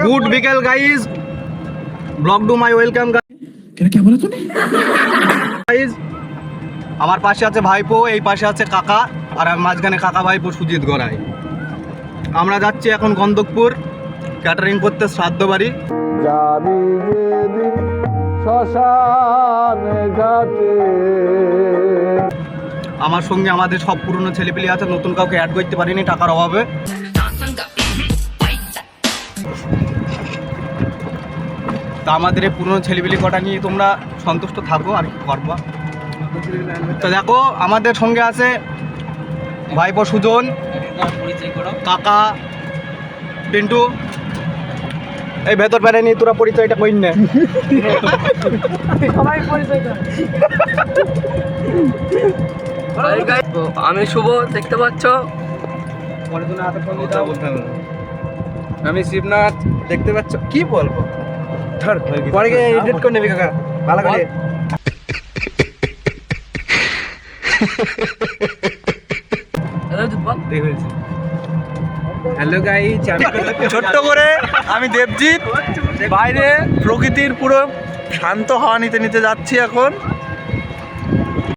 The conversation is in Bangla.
গুড বিকেল guys, blog to my welcome guys. আমার পাশে আছে ভাইপো, এই পাশে আছে কাকা, আর আমি মাঝখানে কাকা ভাইপো সুজিত গড়াই। আমরা যাচ্ছি এখন গন্ধকপুর ক্যাটারিং করতে, শ্রাদ্ধ বাড়ি। আমার সঙ্গে আমাদের সব পুরনো ছেলেপিলি আছে, নতুন কাউকে অ্যাড করতে পারিনি টাকার অভাবে। তা আমাদের এই পুরনো ছেলেপিলি কটা নিয়ে তোমরা সন্তুষ্ট থাকো, আর কি করবা। তো দেখো আমাদের সঙ্গে আছে ভাইপো সুজন, কাকা পিন্টু। এই ভেতর বেড়ে নি, তোরা পরিচয়টা কইন না। আমি শুভ, দেখতে পাচ্ছ। আমি শিবনাথ, দেখতে পাচ্ছ। কি বলবো, পরে গিয়ে এডিট করে নেবি কাকা, ভালো করে। হ্যালো গাইস, ছোট্ট করে আমি দেবজিৎ বাইরে প্রকৃতির পুরো শান্ত হাওয়া নিতে নিতে যাচ্ছি এখন।